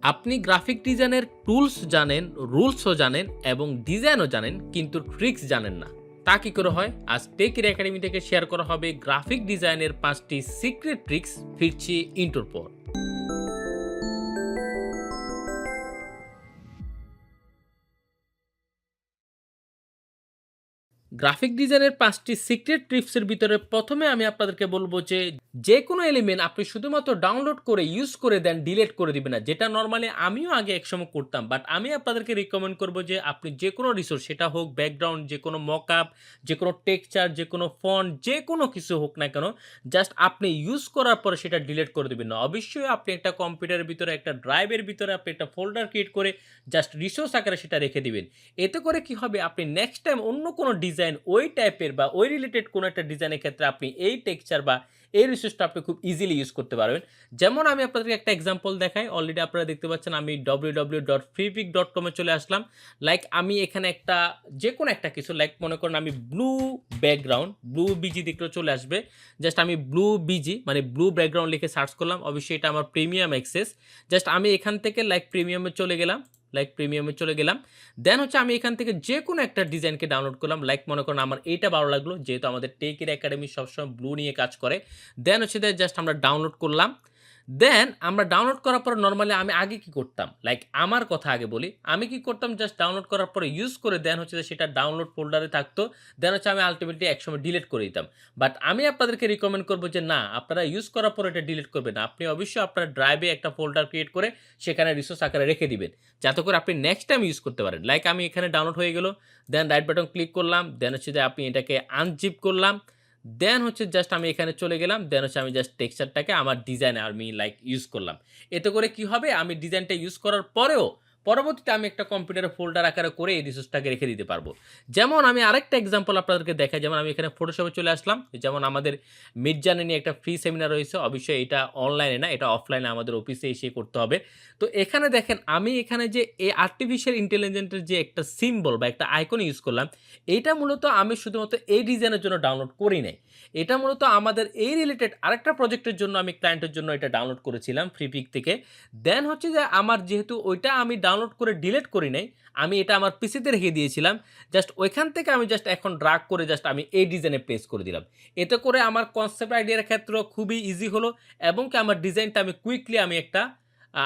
আপনি গ্রাফিক ডিজাইনের টুলস জানেন, রুলসও জানেন এবং ডিজাইনও জানেন, কিন্তু ট্রিক্স জানেন না। তা কি করে হয়? আজ টেকের একাডেমি থেকে শেয়ার করা হবে গ্রাফিক ডিজাইনের 5টি সিক্রেট ট্রিক্স। ফিরছি ইন্টোর পর। গ্রাফিক ডিজাইনের 5টি সিক্রেট টিপসের ভিতরে প্রথমে আমি আপনাদেরকে বলব যে, যেকোনো এলিমেন্ট আপনি শুধুমাত্র ডাউনলোড করে ইউজ করে দেন, ডিলিট করে দিবেন না। যেটা নরমালি আমিও আগে একসময় করতাম। বাট আমি আপনাদেরকে রিকমেন্ড করব যে আপনি যেকোনো রিসোর্স, সেটা হোক ব্যাকগ্রাউন্ড, যেকোনো মকআপ, যেকোনো টেক্সচার, যেকোনো ফন্ট, যেকোনো কিছু হোক না কেন, জাস্ট আপনি ইউজ করার পরে সেটা ডিলিট করে দিবেন না। অবশ্যই আপনি একটা কম্পিউটারের ভিতরে, একটা ড্রাইভের ভিতরে আপনি একটা ফোল্ডার ক্রিয়েট করে জাস্ট রিসোর্স আকারে সেটা রেখে দিবেন। এতে করে কি হবে, আপনি নেক্সট টাইম অন্য কোনো ডিজাইন ওই টাইপের বা ওই রিলেটেড কোনো একটা ডিজাইনের ক্ষেত্রে আপনি এই টেক্সচার বা এই রিসোর্সটা আপনি খুব ইজিলি ইউজ করতে পারবেন। যেমন আমি আপনাদেরকে একটা এক্সাম্পল দেখাই। অলরেডি আপনারা দেখতে পাচ্ছেন আমি www.freepik.com এ চলে আসলাম। লাইক আমি এখানে একটা যেকোনো একটা কিছু, লাইক মনে করেন আমি ব্লু ব্যাকগ্রাউন্ড, ব্লু বিজি দেখলেও চলে আসবে। জাস্ট আমি ব্লু বিজি মানে ব্লু ব্যাকগ্রাউন্ড লিখে সার্চ করলাম। অবশ্যই এটা আমার প্রিমিয়াম অ্যাক্সেস। জাস্ট আমি এখান থেকে প্রিমিয়ামে চলে গেলাম। দেন হচ্ছে আমি এখান থেকে যেকোনো একটা ডিজাইনকে ডাউনলোড করলাম। লাইক মনে করেন আমার এইটা ভালো লাগলো, যেহেতু আমাদের টেকের একাডেমি সবসময় ব্লু নিয়ে কাজ করে। দেন হচ্ছে জাস্ট আমরা ডাউনলোড করলাম। দেন আমরা ডাউনলোড করার পর নরমালি আমি আগে কি করতাম, লাইক আমার কথা আগে বলি। আমি কি করতাম, জাস্ট ডাউনলোড করার পরে ইউজ করে দেন হচ্ছে যে সেটা ডাউনলোড ফোল্ডারে থাকতো। দেন হচ্ছে আমি আল্টিমেটলি একসময় ডিলিট করে দিতাম। বাট আমি আপনাদেরকে রিকমেন্ড করব যে না, আপনারা ইউজ করার পর এটা ডিলিট করবেন না। আপনি অবশ্যই আপনার ড্রাইভে একটা ফোল্ডার ক্রিয়েট করে সেখানে রিসোর্স আকারে রেখে দিবেন, যাতে করে আপনি নেক্সট টাইম ইউজ করতে পারেন। লাইক আমি এখানে ডাউনলোড হয়ে গেল। দেন রাইট বাটন ক্লিক করলাম। দেন হচ্ছে যে আপনি এটাকে আনজিপ করলাম। দেন হচ্ছে জাস্ট আমি এখানে চলে গেলাম। দেন হচ্ছে আমি জাস্ট টেক্সচারটাকে আমার ডিজাইনে আমি লাইক ইউজ করলাম। এতে করে কি হবে, আমি ডিজাইনটা ইউজ করার পরেও পরবর্তীতে আমি একটা কম্পিউটারে ফোল্ডার আকারে করে এই রিসোর্সটাকে রেখে দিতে পারবো। যেমন আমি আরেকটা এক্সাম্পল আপনাদেরকে দেখাই। যেমন আমি এখানে ফটোশপে চলে আসলাম। যেমন আমাদের মিডজার্নি নিয়ে একটা ফ্রি সেমিনার রয়েছে। অবশ্যই এটা অনলাইনে না, এটা অফলাইনে আমাদের অফিসে এসে করতে হবে। তো এখানে দেখেন আমি এখানে যে এই আর্টিফিশিয়াল ইন্টেলিজেন্সের যে একটা সিম্বল বা একটা আইকন ইউজ করলাম, এইটা মূলত আমি শুধুমাত্র এই ডিজাইনের জন্য ডাউনলোড করি নাই। এটা মূলত আমাদের এই রিলেটেড আরেকটা প্রজেক্টের জন্য আমি ক্লায়েন্টের জন্য এটা ডাউনলোড করেছিলাম ফ্রিপিক থেকে। দেন হচ্ছে যে আমার যেহেতু ওইটা আমি ডাউনলোড করে ডিলিট করি নাই, আমি এটা আমার পিসিতে রেখে দিয়েছিলাম। জাস্ট ওইখান থেকে আমি জাস্ট এখন ড্রাগ করে জাস্ট আমি এই ডিজাইনে প্লেস করে দিলাম। এতে করে আমার কনসেপ্ট আইডিয়ার ক্ষেত্রেও খুবই ইজি হলো এবং কি আমার ডিজাইনটা আমি কুইকলি আমি একটা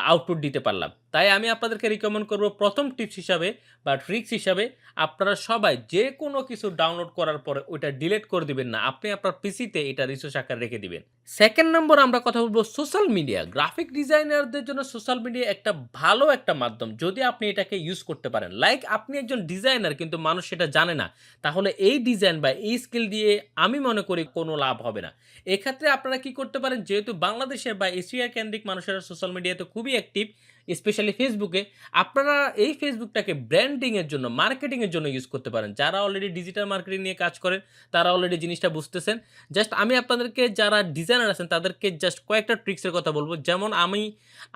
আউটপুট দিতে পারলাম। তাই আমি আপনাদেরকে রিকমেন্ড করব প্রথম টিপস হিসাবে বা ট্রিক্স হিসাবে, আপনারা সবাই যে কোনো কিছু ডাউনলোড করার পরে ওইটা ডিলিট করে দিবেন না। আপনি আপনার পিসিতে এটা রিসোর্স আকারে রেখে দিবেন। সেকেন্ড নম্বর আমরা কথা বলব সোশ্যাল মিডিয়া। গ্রাফিক ডিজাইনারদের জন্য সোশ্যাল মিডিয়া একটা ভালো একটা মাধ্যম, যদি আপনি এটাকে ইউজ করতে পারেন। লাইক আপনি একজন ডিজাইনার কিন্তু মানুষ সেটা জানে না, তাহলে এই ডিজাইন বা এই স্কিল দিয়ে আমি মনে করি কোনো লাভ হবে না। এক্ষেত্রে আপনারা কি করতে পারেন, যেহেতু বাংলাদেশের বা এশিয়া কেন্দ্রিক মানুষেরা সোশ্যাল মিডিয়াতে খুবই অ্যাক্টিভ, স্পেশালি ফেসবুকে, আপনারা এই ফেসবুকটাকে ব্র্যান্ডিং এর জন্য, মার্কেটিং এর জন্য ইউজ করতে পারেন। যারা অলরেডি ডিজিটাল মার্কেটিং নিয়ে কাজ করেন তারা অলরেডি জিনিসটা বুঝতেছেন। জাস্ট আমি আপনাদেরকে যারা ডিজাইনার আছেন তাদেরকে জাস্ট কয়েকটা ট্রিক্সের কথা বলব। যেমন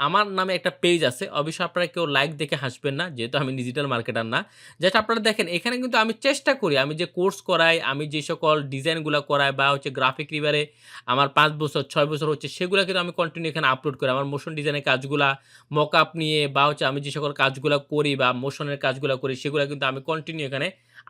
আমার নামে একটা পেজ আছে। অবশ্যই আপনারা কেউ লাইক দেখে হাসবেন না, যেহেতু আমি ডিজিটাল মার্কেটার না। জাস্ট আপনারা দেখেন এখানে কিন্তু আমি চেষ্টা করি, আমি যে কোর্স করাই, আমি যে সকল ডিজাইনগুলা করাই বা হচ্ছে গ্রাফিক রিভারে আমার ৫ বছর ৬ বছর হচ্ছে, সেগুলা কিন্তু আমি কন্টিনিউ এখানে আপলোড করি। আমার মোশন ডিজাইনের কাজগুলা, মকআপ নিয়ে বা হচ্ছে আমি যে সকল কাজগুলা করি বা মোশনের কাজগুলা করি, সেগুলা কিন্তু আমি কন্টিনিউ এখানে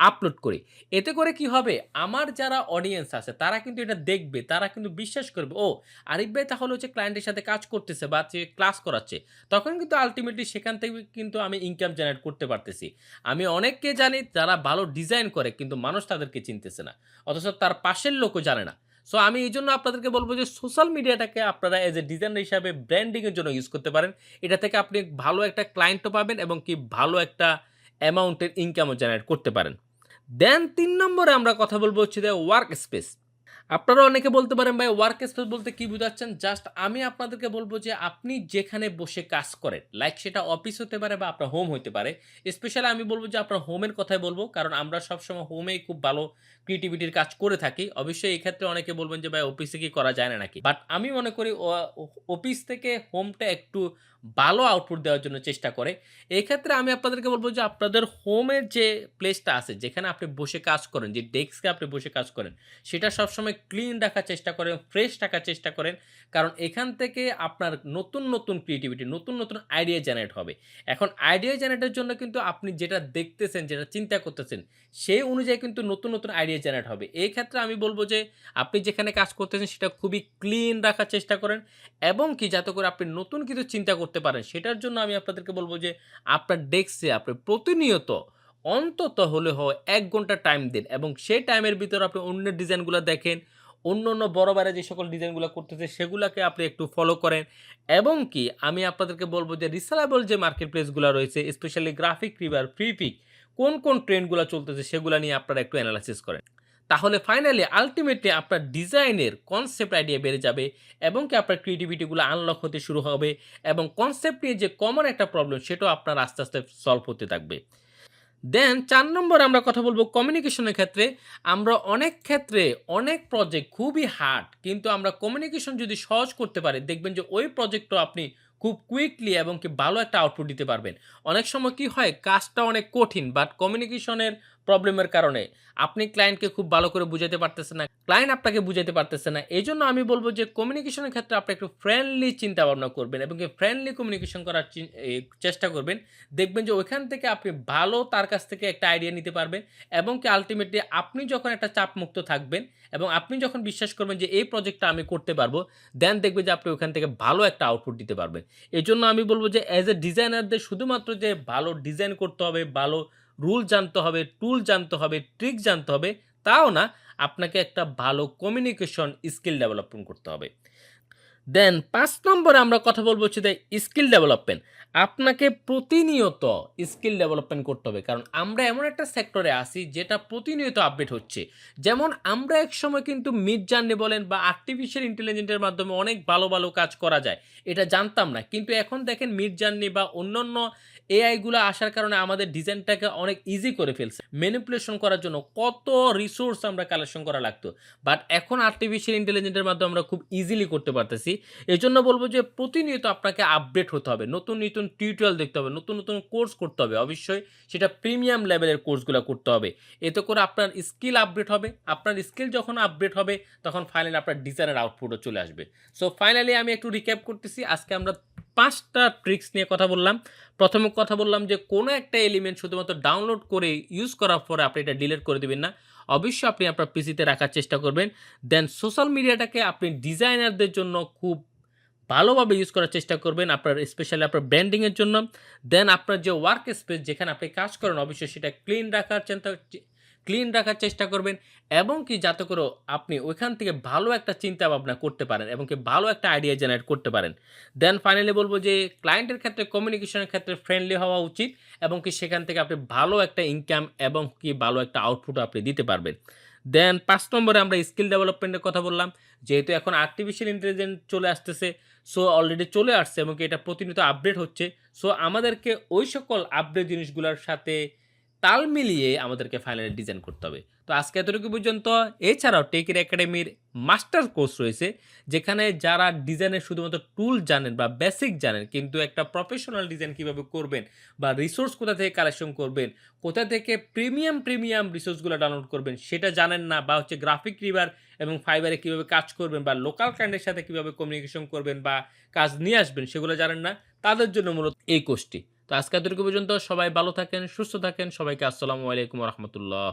আপলোড করি। এতে করে কি হবে, আমার যারা অডিয়েন্স আছে তারা কিন্তু এটা দেখবে, তারা কিন্তু বিশ্বাস করবে, ও আরিফ ভাই তাহলে হচ্ছে ক্লায়েন্টের সাথে কাজ করতেছে বা হচ্ছে ক্লাস করাচ্ছে। তখন কিন্তু আল্টিমেটলি সেখান থেকে কিন্তু আমি ইনকাম জেনারেট করতে পারতেছি। আমি অনেককে জানি যারা ভালো ডিজাইন করে কিন্তু মানুষ তাদেরকে চিনতেছে না, অথচ তার পাশের লোকও জানে না। সো আমি এইজন্য আপনাদেরকে বলব যে সোশ্যাল মিডিয়াটাকে আপনারা এজ এ ডিজাইনার হিসাবে ব্র্যান্ডিং এর জন্য ইউজ করতে পারেন। এটা থেকে আপনি ভালো একটা ক্লায়েন্টও পাবেন এবং কি ভালো একটা অ্যামাউন্টের ইনকামও জেনারেট করতে পারেন। দেন ৩ নম্বরে আমরা কথা বলব হচ্ছে যে ওয়ার্ক স্পেস। আপনারা অনেকে বলতে পারেন ভাই ওয়ার্ক স্পেস বলতে কি বুঝাচ্ছেন? জাস্ট আমি আপনাদেরকে বলব যে আপনি যেখানে বসে কাজ করেন, লাইক সেটা অফিস হতে পারে বা আপনার হোম হইতে পারে। স্পেশালি আমি বলব যে আপনার হোমের কথাই বলব, কারণ আমরা সবসময় হোমেই খুব ভালো ক্রিয়েটিভিটির কাজ করে থাকি। অবশ্যই এই ক্ষেত্রে অনেকে বলবেন যে ভাই অফিসে কি করা যায় না নাকি? বাট আমি মনে করি অফিস থেকে হোমটা একটু ভালো আউটপুট দেওয়ার জন্য চেষ্টা করে। এই ক্ষেত্রে আমি আপনাদেরকে বলব যে আপনাদের হোমের যে প্লেসটা আছে, যেখানে আপনি বসে কাজ করেন, যে ডেস্কে আপনি বসে কাজ করেন, সেটা সবসময় ক্লিন রাখার চেষ্টা করেন, ফ্রেশ রাখার চেষ্টা করেন। কারণ এখান থেকে আপনার নতুন ক্রিয়েটিভিটি, নতুন আইডিয়া জেনারেট হবে। এখন আইডিয়া জেনারেটের জন্য কিন্তু আপনি যেটা দেখতেছেন, যেটা চিন্তা করতেছেন, সেই অনুযায়ী কিন্তু নতুন আইডিয়া জেনারেট হবে। এই ক্ষেত্রে আমি বলব যে আপনি যেখানে কাজ করতেছেন সেটা খুবই ক্লিন রাখার চেষ্টা করেন এবং কি যাতে করে আপনি নতুন কিছু চিন্তা করতে পারেন। সেটার জন্য আমি আপনাদেরকে বলব যে আপনার ডেস্কে আপনি প্রতিনিয়ত অন্তত হলেও ১ ঘন্টা টাইম দিন এবং সেই টাইমের ভিতরে আপনি অন্যের ডিজাইনগুলা দেখেন। অন্য বড় ভাইরা যে সকল ডিজাইনগুলা করতেছে সেগুলাকে আপনি একটু ফলো করেন এবং কি আমি আপনাদেরকে বলব যে রিসেলেবল যে মার্কেট প্লেসগুলা রয়েছে specially GraphicRiver, Freepik কোন ট্রেন্ডগুলা চলতেছে সেগুলা নিয়ে আপনারা একটু এনালাইসিস করেন। তাহলে ফাইনালি আল্টিমেটলি আপনার ডিজাইনের কনসেপ্ট আইডিয়া বেড়ে যাবে এবং কি আপনার ক্রিয়েটিভিটিগুলো আনলক হতে শুরু হবে এবং কনসেপ্ট নিয়ে যে কমন একটা প্রবলেম সেটাও আপনার আস্তে সলভ হতে থাকবে। দেন ৪ নম্বরে আমরা কথা বলব কমিউনিকেশনের ক্ষেত্রে। আমরা অনেক ক্ষেত্রে অনেক প্রজেক্ট খুবই হার্ড কিন্তু আমরা কমিউনিকেশন যদি সহজ করতে পারি দেখবেন যে ওই প্রজেক্টও আপনি খুব কুইকলি এবং কি ভালো একটা আউটপুট দিতে পারবেন। অনেক সময় কি হয় কাজটা অনেক কঠিন বাট কমিউনিকেশনের প্রবলেমের কারণে আপনি ক্লায়েন্টকে খুব ভালো করে বুঝাতে পারতেছেন না। ক্লায়েন্ট আপনাকে বুঝাতে পারতেছে না। এজন্য আমি বলব যে কমিউনিকেশনের ক্ষেত্রে আপনি একটু ফ্রেন্ডলি চিন্তা ভাবনা করবেন এবং ফ্রেন্ডলি কমিউনিকেশন করার চেষ্টা করবেন। দেখবেন যে ওইখান থেকে আপনি ভালো তার কাছ থেকে একটা আইডিয়া নিতে পারবেন এবং কি আল্টিমেটলি আপনি যখন একটা চাপমুক্ত থাকবেন এবং আপনি যখন বিশ্বাস করবেন যে এই প্রজেক্টটা আমি করতে পারবো, দেন দেখবেন যে আপনি ওখান থেকে ভালো একটা আউটপুট দিতে পারবেন। এজন্য আমি বলব যে অ্যাজ এ ডিজাইনারদের শুধুমাত্র যে ভালো ডিজাইন করতে হবে, ভালো রুল জানতে হবে, টুল জানতে হবে, ট্রিক জানতে হবে, তাও না। আপনাকে একটা ভালো কমিউনিকেশন স্কিল ডেভেলপমেন্ট করতে হবে। দেন ৫ নম্বরে আমরা কথা বলব হচ্ছে যে স্কিল ডেভেলপমেন্ট। আপনাকে প্রতিনিয়ত স্কিল ডেভেলপমেন্ট করতে হবে। কারণ আমরা এমন একটা সেক্টরে আছি যেটা প্রতিনিয়ত আপডেট হচ্ছে। যেমন আমরা একসময় কিন্তু মিড জার্নি বলেন বা আর্টিফিশিয়াল ইন্টেলিজেন্সের মাধ্যমে অনেক ভালো কাজ করা যায়। এটা জানতাম না। কিন্তু এখন দেখেন মিড জার্নি বা অন্যান্য এআই গুলা আসার কারণে আমাদের ডিজাইনটাকে অনেক ইজি করে ফেলছে। ম্যানিপুলেশন করার জন্য কত রিসোর্স আমরা কালেকশন করা লাগতো। বাট এখন আর্টিফিশিয়াল ইন্টেলিজেন্সের মাধ্যমে আমরা খুব ইজিলি করতে পারতেছি। এজন্য বলব যে প্রতিনিয়ত আপনাকে আপডেট হতে হবে। নতুন টিউটোরিয়াল দেখতে হবে, নতুন কোর্স করতে হবে। অবশ্যই সেটা প্রিমিয়াম লেভেলের কোর্সগুলা করতে হবে। এতে করে আপনার স্কিল আপডেট হবে। আপনার স্কিল যখন আপডেট হবে তখন ফাইনালি আপনার ডিজাইনের আউটপুটও চলে আসবে। সো ফাইনালি আমি একটু রিক্যাপ করতেছি। আজকে আমরা ৫ টা ট্রিক্স নিয়ে কথা বললাম। প্রথমে কথা বললাম যে কোনো একটা এলিমেন্ট শুধুমাত্র ডাউনলোড করে ইউজ করার পরে আপনি এটা ডিলিট করে দিবেন না। অবশ্যই আপনি আপনার পিসিতে রাখার চেষ্টা করবেন। দেন সোশ্যাল মিডিয়াটাকে আপনি ডিজাইনারদের জন্য খুব ভালোভাবে ইউজ করার চেষ্টা করবেন আপনার স্পেশালি আপনার ব্র্যান্ডিং এর জন্য। দেন আপনার যে ওয়ার্ক স্পেস যেখানে আপনি কাজ করেন অবশ্যই সেটা ক্লিন রাখার চেষ্টা করবেন এবং কি যাতে করে আপনি ওইখান থেকে ভালো একটা চিন্তা ভাবনা করতে পারেন এবং কি ভালো একটা আইডিয়া জেনারেট করতে পারেন। দেন ফাইনালি বলব যে ক্লায়েন্টের ক্ষেত্রে কমিউনিকেশনের ক্ষেত্রে ফ্রেন্ডলি হওয়া উচিত এবং কি সেখান থেকে আপনি ভালো একটা ইনকাম এবং কি ভালো একটা আউটপুট আপনি দিতে পারবেন। দেন ৫ নম্বরে আমরা স্কিল ডেভেলপমেন্টের কথা বললাম। যেহেতু এখন আর্টিফিশিয়াল ইন্টেলিজেন্স চলে আসতেছে, সো অলরেডি চলে আসছে এবং কি এটা প্রতিনিয়ত আপডেট হচ্ছে। সো আমাদেরকে ওই সকল আপডেট জিনিসগুলোর সাথে তাল মিলিয়ে আমাদেরকে ফাইনালি ডিজাইন করতে হবে। তো আজকে এতটুকু পর্যন্ত। এছাড়াও টেকের একাডেমির মাস্টার কোর্স রয়েছে, যেখানে যারা ডিজাইনের শুধুমাত্র টুল জানেন বা বেসিক জানেন, কিন্তু একটা প্রফেশনাল ডিজাইন কিভাবে করবেন বা রিসোর্স কোথা থেকে কালেকশন করবেন, কোথা থেকে প্রিমিয়াম রিসোর্সগুলো ডাউনলোড করবেন সেটা জানেন না, বা হচ্ছে গ্রাফিক রিভার এবং ফাইবারে কিভাবে কাজ করবেন বা লোকাল ক্লায়েন্টের সাথে কিভাবে কমিউনিকেশন করবেন বা কাজ নিয়ে আসবেন সেগুলো জানেন না, তাদের জন্য মূলত এই কোর্সটি। তো আজকে এতটুকু পর্যন্ত। সবাই ভালো থাকেন, সুস্থ থাকেন। সবাইকে আসসালামু আলাইকুম ওয়া রাহমাতুল্লাহ।